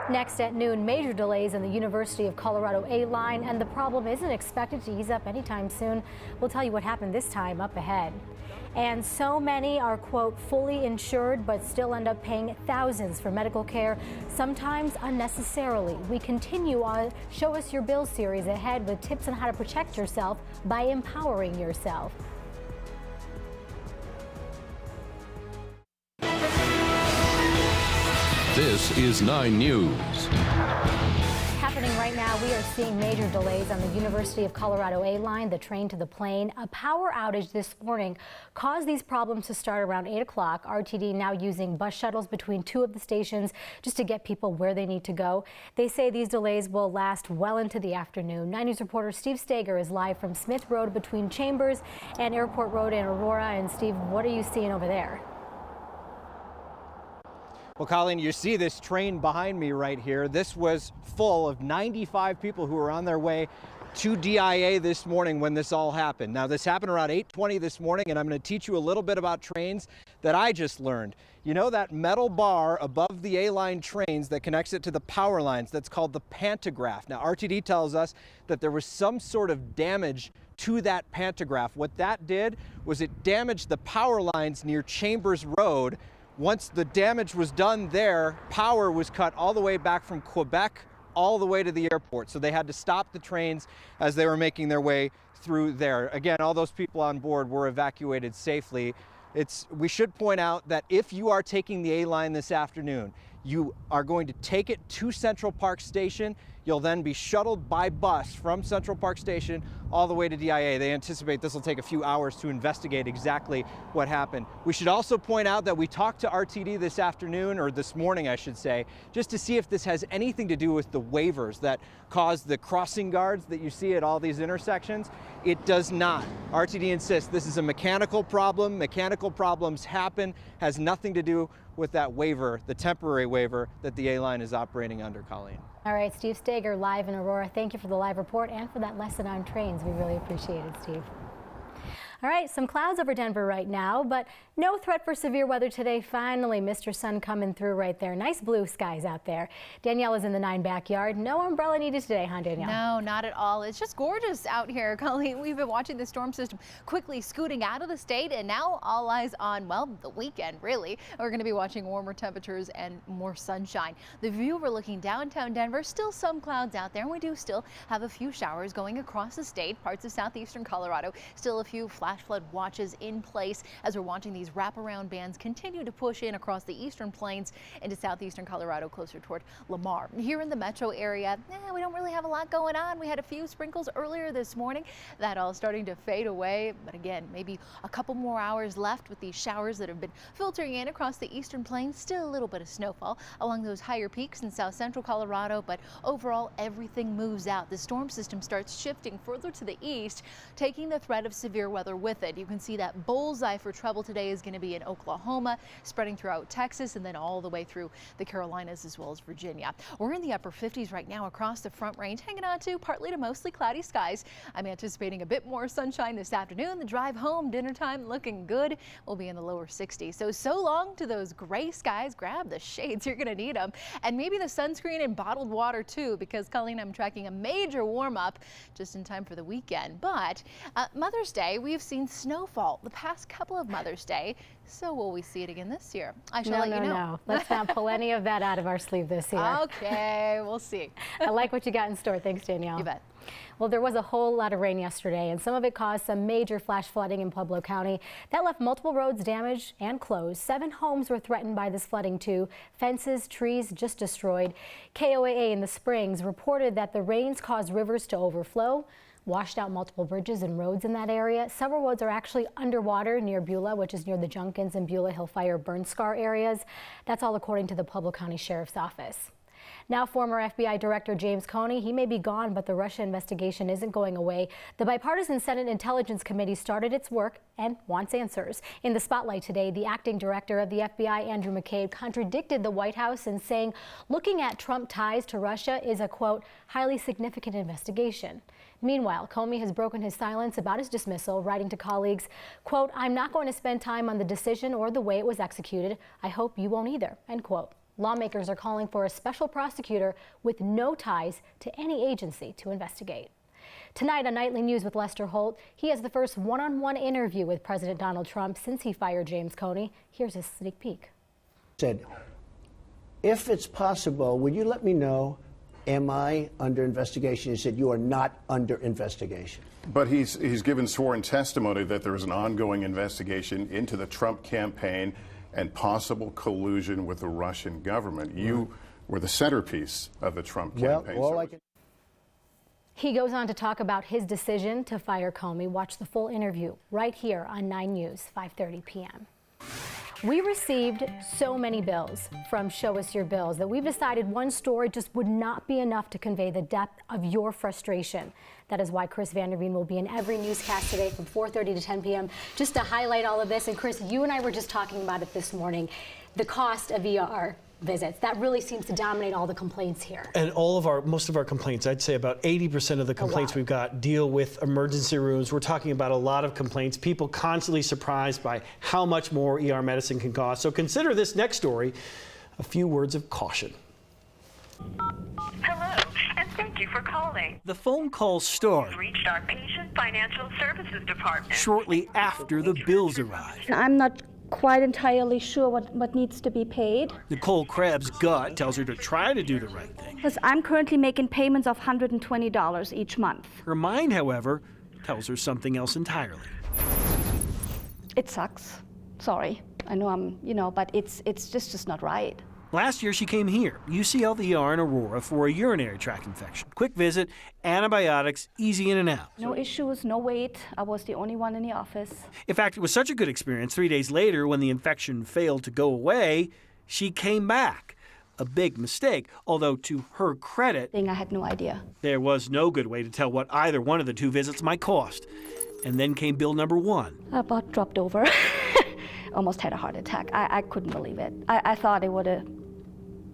Next at noon, major delays in the University of Colorado A line, and the problem isn't expected to ease up anytime soon. We'll tell you what happened this time up ahead. And so many are, quote, fully insured, but still end up paying thousands for medical care, sometimes unnecessarily. We continue our Show Us Your Bill series ahead with tips on how to protect yourself by empowering yourself. This is 9 News. Happening right now, we are seeing major delays on the University of Colorado A line, the train to the plane. A power outage this morning caused these problems to start around 8 o'clock. RTD now using bus shuttles between two of the stations just to get people where they need to go. They say these delays will last well into the afternoon. 9 News reporter Steve Stager is live from Smith Road between Chambers and Airport Road in Aurora. And Steve, what are you seeing over there? Well, Colleen, you see this train behind me right here. This was full of 95 people who were on their way to DIA this morning when this all happened. Now, this happened around 8:20 this morning, and I'm going to teach you a little bit about trains that I just learned. You know that metal bar above the A-line trains that connects it to the power lines? That's called the pantograph. Now, RTD tells us that there was some sort of damage to that pantograph. What that did was it damaged the power lines near Chambers Road. Once the damage was done there, power was cut all the way back from Quebec all the way to the airport. So they had to stop the trains as they were making their way through there. Again, all those people on board were evacuated safely. We should point out that if you are taking the A-line this afternoon, you are going to take it to Central Park Station. You'll then be shuttled by bus from Central Park Station all the way to DIA. They anticipate this will take a few hours to investigate exactly what happened. We should also point out that we talked to RTD this afternoon, or this morning I should say, just to see if this has anything to do with the waivers that caused the crossing guards that you see at all these intersections. It does not. RTD insists this is a mechanical problem. Mechanical problems happen, has nothing to do with that waiver, the temporary waiver that the A-line is operating under, Colleen. All right, Steve Stager live in Aurora. Thank you for the live report and for that lesson on trains. We really appreciate it, Steve. All right, some clouds over Denver right now, but no threat for severe weather today. Finally, Mr. Sun coming through right there. Nice blue skies out there. Danielle is in the 9 backyard. No umbrella needed today, huh, Danielle? No, not at all. It's just gorgeous out here, Colleen. We've been watching the storm system quickly scooting out of the state, and now all eyes on, well, the weekend, really. We're going to be watching warmer temperatures and more sunshine. The view overlooking downtown Denver, still some clouds out there, and we do still have a few showers going across the state, parts of southeastern Colorado. Still a few flash flood watches in place as we're watching these wraparound bands continue to push in across the eastern plains into southeastern Colorado, closer toward Lamar. Here in the metro area, we don't really have a lot going on. We had a few sprinkles earlier this morning. That all starting to fade away. But again, maybe a couple more hours left with these showers that have been filtering in across the eastern plains. Still a little bit of snowfall along those higher peaks in south central Colorado, but overall everything moves out. The storm system starts shifting further to the east, taking the threat of severe weather with it. You can see that bullseye for trouble today is going to be in Oklahoma, spreading throughout Texas, and then all the way through the Carolinas as well as Virginia. We're in the upper 50s right now across the Front Range, hanging on to partly to mostly cloudy skies. I'm anticipating a bit more sunshine this afternoon. The drive home, dinner time looking good. We'll be in the lower 60s. So long to those gray skies. Grab the shades. You're going to need them. And maybe the sunscreen and bottled water too, because Colleen, I'm tracking a major warm up just in time for the weekend. But Mother's Day, we've seen snowfall the past couple of Mother's Day. So will we see it again this year? I shall let you know. No, let's not pull any of that out of our sleeve this year. Okay, we'll see. I like what you got in store. Thanks, Danielle. You bet. Well, there was a whole lot of rain yesterday, and some of it caused some major flash flooding in Pueblo County. That left multiple roads damaged and closed. 7 homes were threatened by this flooding, too. Fences, trees just destroyed. KOAA in the Springs reported that the rains caused rivers to overflow, washed out multiple bridges and roads in that area. Several roads are actually underwater near Beulah, which is near the Junkins and Beulah Hillfire burn scar areas. That's all according to the Pueblo County Sheriff's Office. Now, former FBI Director James Comey, he may be gone, but the Russia investigation isn't going away. The bipartisan Senate Intelligence Committee started its work and wants answers. In the spotlight today, the acting director of the FBI, Andrew McCabe, contradicted the White House in saying looking at Trump ties to Russia is a, quote, highly significant investigation. Meanwhile, Comey has broken his silence about his dismissal, writing to colleagues, quote, I'm not going to spend time on the decision or the way it was executed. I hope you won't either, end quote. Lawmakers are calling for a special prosecutor with no ties to any agency to investigate. Tonight on Nightly News with Lester Holt, he has the first one-on-one interview with President Donald Trump since he fired James Comey. Here's a sneak peek. Said, if it's possible, would you let me know, am I under investigation? He said, you are not under investigation. But he's given sworn testimony that there is an ongoing investigation into the Trump campaign and possible collusion with the Russian government. You were the centerpiece of the Trump campaign. He goes on to talk about his decision to fire Comey. Watch the full interview right here on 9 News, 5:30 p.m. We received so many bills from Show Us Your Bills that we've decided one story just would not be enough to convey the depth of your frustration. That is why Chris Vanderveen will be in every newscast today from 4:30 to 10 p.m. just to highlight all of this. And Chris, you and I were just talking about it this morning, the cost of ER visits. That really seems to dominate all the complaints here. And most of our complaints, I'd say about 80% of the complaints we've got deal with emergency rooms. We're talking about a lot of complaints. People constantly surprised by how much more ER medicine can cost. So consider this next story a few words of caution. Hello, and thank you for calling. The phone call started. Reached our Patient Financial Services Department. Shortly after the bills arrived. I'm not quite entirely sure what needs to be paid. Nicole Crabb's gut tells her to try to do the right thing. Because I'm currently making payments of $120 each month. Her mind, however, tells her something else entirely. It sucks. Sorry. I know but it's just not right. Last year she came here, UCL ER in Aurora, for a urinary tract infection. Quick visit, antibiotics, easy in and out. No issues, no wait. I was the only one in the office. In fact, it was such a good experience, 3 days later, when the infection failed to go away, she came back. A big mistake, although to her credit, I had no idea. There was no good way to tell what either one of the two visits might cost. And then came bill number 1. I about dropped over. Almost had a heart attack. I couldn't believe it. I thought it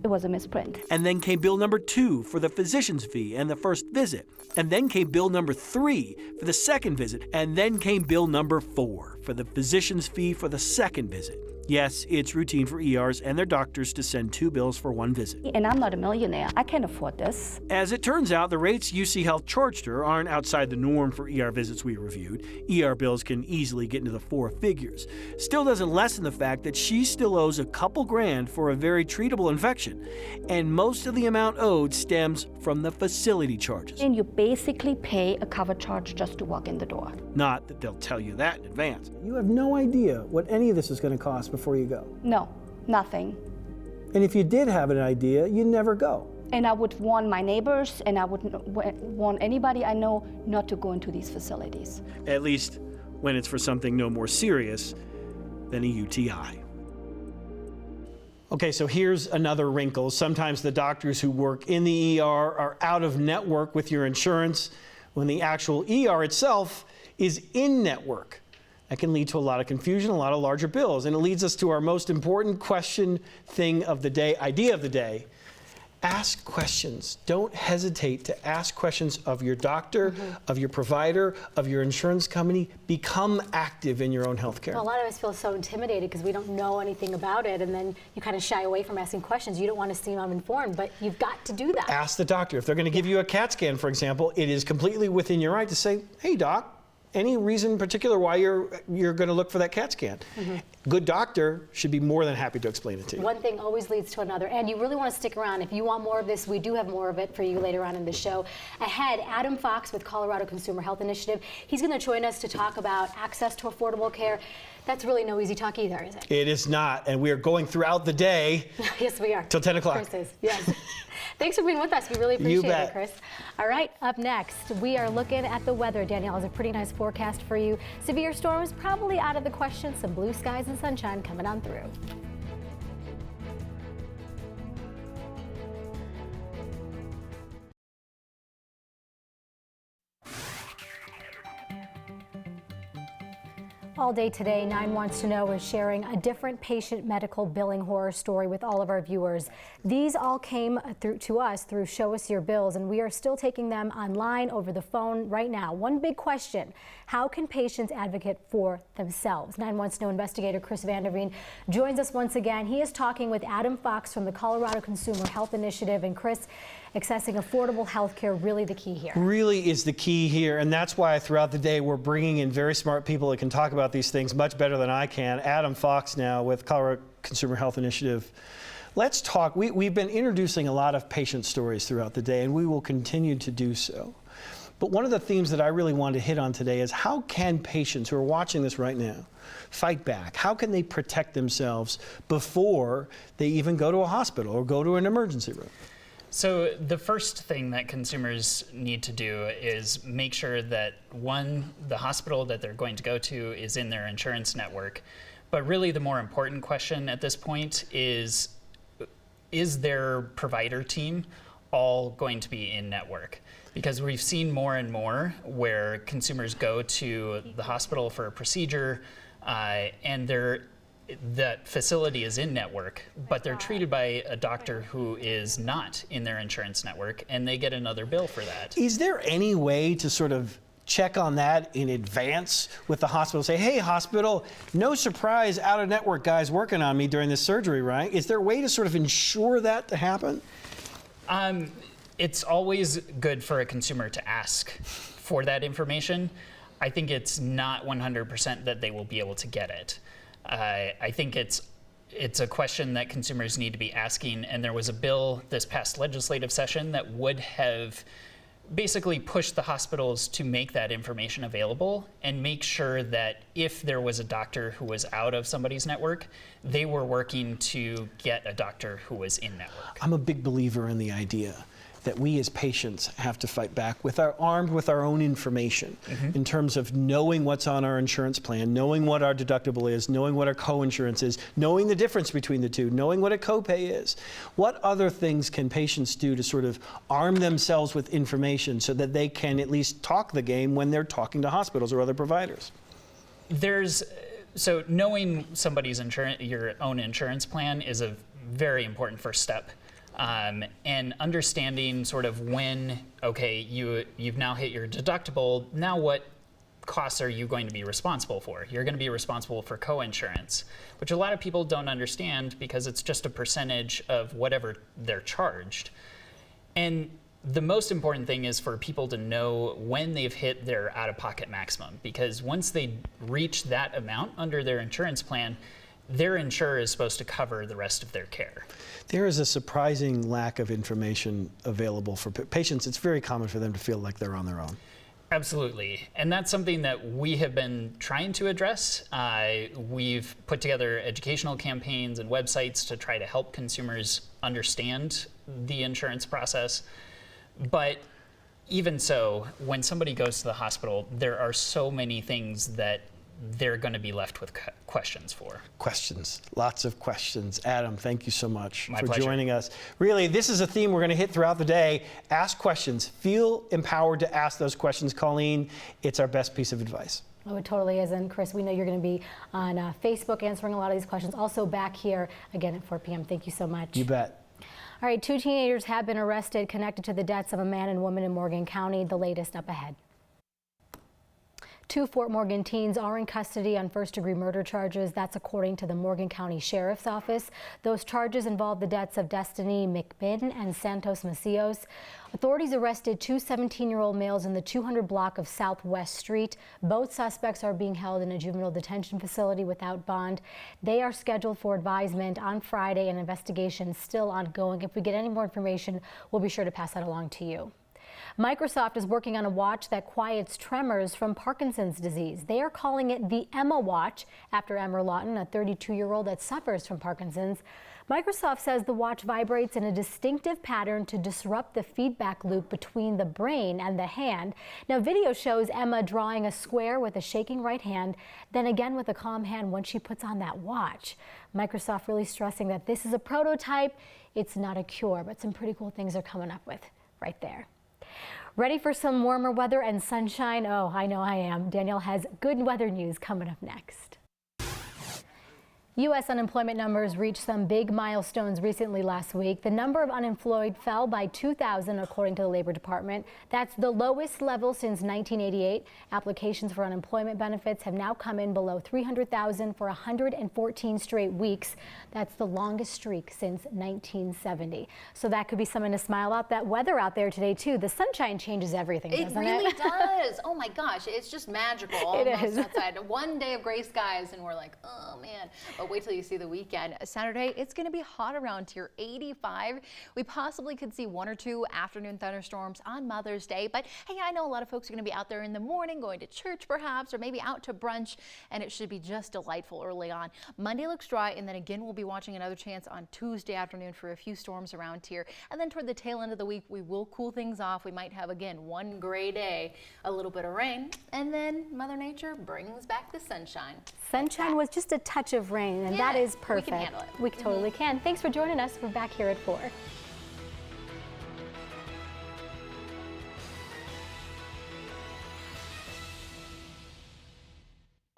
was a misprint. And then came bill number 2 for the physician's fee and the first visit. And then came bill number 3 for the second visit. And then came bill number 4 for the physician's fee for the second visit. Yes, it's routine for ERs and their doctors to send 2 bills for 1 visit. And I'm not a millionaire. I can't afford this. As it turns out, the rates UC Health charged her aren't outside the norm for ER visits we reviewed. ER bills can easily get into the 4 figures. Still doesn't lessen the fact that she still owes a couple grand for a very treatable infection. And most of the amount owed stems from the facility charges. And you basically pay a cover charge just to walk in the door. Not that they'll tell you that in advance. You have no idea what any of this is going to cost before you go. No, nothing. And if you did have an idea, you'd never go. And I would warn my neighbors, and I would warn anybody I know not to go into these facilities. At least when it's for something no more serious than a UTI. Okay, so here's another wrinkle. Sometimes the doctors who work in the ER are out of network with your insurance when the actual ER itself is in network. That can lead to a lot of confusion, a lot of larger bills. And it leads us to our most important question, thing of the day, idea of the day. Ask questions. Don't hesitate to ask questions of your doctor, of your provider, of your insurance company. Become active in your own health care. Well, a lot of us feel so intimidated because we don't know anything about it, and then you kind of shy away from asking questions. You don't want to seem uninformed, but you've got to do that. Ask the doctor. If they're going to give you a CAT scan, for example, it is completely within your right to say, hey, doc, any reason in particular why you're going to look for that CAT scan? Good doctor should be more than happy to explain it to you. One thing always leads to another, and you really want to stick around. If you want more of this, we do have more of it for you later on in the show. Ahead, Adam Fox with Colorado Consumer Health Initiative. He's going to join us to talk about access to affordable care. That's really no easy talk either, is it? It is not, and we are going throughout the day. Yes, we are. Till 10 o'clock. Chris is, yes. Thanks for being with us. We really appreciate it, Chris. All right, up next, we are looking at the weather. Danielle has a pretty nice forecast for you. Severe storms probably out of the question. Some blue skies and sunshine coming on through. All day today, 9 Wants to Know is sharing a different patient medical billing horror story with all of our viewers. These all came to us through Show Us Your Bills, and we are still taking them online over the phone right now. One big question: how can patients advocate for themselves? 9 Wants to Know investigator Chris Vanderveen joins us once again. He is talking with Adam Fox from the Colorado Consumer Health Initiative. And Chris, accessing affordable health care really the key here? Really is the key here, and that's why throughout the day we're bringing in very smart people that can talk about these things much better than I can. Adam Fox now with Colorado Consumer Health Initiative. Let's talk. We've been introducing a lot of patient stories throughout the day, and we will continue to do so. But one of the themes that I really wanted to hit on today is how can patients who are watching this right now fight back? How can they protect themselves before they even go to a hospital or go to an emergency room? So the first thing that consumers need to do is make sure that, one, the hospital that they're going to go to is in their insurance network. But really the more important question at this point is their provider team all going to be in network? Because we've seen more and more where consumers go to the hospital for a procedure and that facility is in network, but they're treated by a doctor who is not in their insurance network, and they get another bill for that. Is there any way to sort of check on that in advance with the hospital? Say, hey, hospital, no surprise, out-of-network guys working on me during this surgery, right? Is there a way to sort of ensure that to happen? It's always good for a consumer to ask for that information. I think it's not 100% that they will be able to get it. I think it's a question that consumers need to be asking, and there was a bill this past legislative session that would have basically pushed the hospitals to make that information available and make sure that if there was a doctor who was out of somebody's network, they were working to get a doctor who was in network. I'm a big believer in the idea that we as patients have to fight back armed with our own information in terms of knowing what's on our insurance plan, knowing what our deductible is, knowing what our co-insurance is, knowing the difference between the two, knowing what a copay is. What other things can patients do to sort of arm themselves with information so that they can at least talk the game when they're talking to hospitals or other providers? So knowing somebody's your own insurance plan is a very important first step. And understanding sort of when, okay, you've now hit your deductible, now what costs are you going to be responsible for? You're going to be responsible for co-insurance, which a lot of people don't understand because it's just a percentage of whatever they're charged. And the most important thing is for people to know when they've hit their out-of-pocket maximum, because once they reach that amount under their insurance plan, their insurer is supposed to cover the rest of their care. There is a surprising lack of information available for patients. It's very common for them to feel like they're on their own. Absolutely, and that's something that we have been trying to address. We've put together educational campaigns and websites to try to help consumers understand the insurance process. But even so, when somebody goes to the hospital, there are so many things that they're going to be left with questions for. Questions, lots of questions. Adam, thank you so much My for pleasure. joining us. Really, this is a theme we're going to hit throughout the day. Ask questions. Feel empowered to ask those questions. Colleen, it's our best piece of advice. Oh, it totally is. And Chris, we know you're going to be on Facebook answering a lot of these questions. Also back here again at 4 p.m. Thank you so much. You bet. All right, 2 teenagers have been arrested connected to the deaths of a man and woman in Morgan County. The latest up ahead. 2 Fort Morgan teens are in custody on first-degree murder charges. That's according to the Morgan County Sheriff's Office. Those charges involve the deaths of Destiny McMinn and Santos Macios. Authorities arrested 2 17-year-old males in the 200 block of Southwest Street. Both suspects are being held in a juvenile detention facility without bond. They are scheduled for advisement on Friday, and investigation still ongoing. If we get any more information, we'll be sure to pass that along to you. Microsoft is working on a watch that quiets tremors from Parkinson's disease. They are calling it the Emma Watch after Emma Lawton, a 32-year-old that suffers from Parkinson's. Microsoft says the watch vibrates in a distinctive pattern to disrupt the feedback loop between the brain and the hand. Now, video shows Emma drawing a square with a shaking right hand, then again with a calm hand when she puts on that watch. Microsoft really stressing that this is a prototype. It's not a cure, but some pretty cool things are coming up with right there. Ready for some warmer weather and sunshine? Oh, I know I am. Danielle has good weather news coming up next. U.S. unemployment numbers reached some big milestones recently last week. The number of unemployed fell by 2,000 according to the Labor Department. That's the lowest level since 1988. Applications for unemployment benefits have now come in below 300,000 for 114 straight weeks. That's the longest streak since 1970. So that could be something to smile about. That weather out there today, too. The sunshine changes everything, doesn't it? It really does. Oh, my gosh. It's just magical. It almost is. Outside. One day of gray skies, and we're like, oh, man. But wait till you see the weekend. Saturday, it's going to be hot around here, 85. We possibly could see 1 or 2 afternoon thunderstorms on Mother's Day. But hey, I know a lot of folks are going to be out there in the morning, going to church perhaps, or maybe out to brunch, and it should be just delightful early on. Monday looks dry, and then again, we'll be watching another chance on Tuesday afternoon for a few storms around here. And then toward the tail end of the week, we will cool things off. We might have, again, one gray day, a little bit of rain, and then Mother Nature brings back the sunshine. Sunshine was just a touch of rain, and that is perfect. We can handle it. We totally can. Thanks for joining us. We're back here at 4.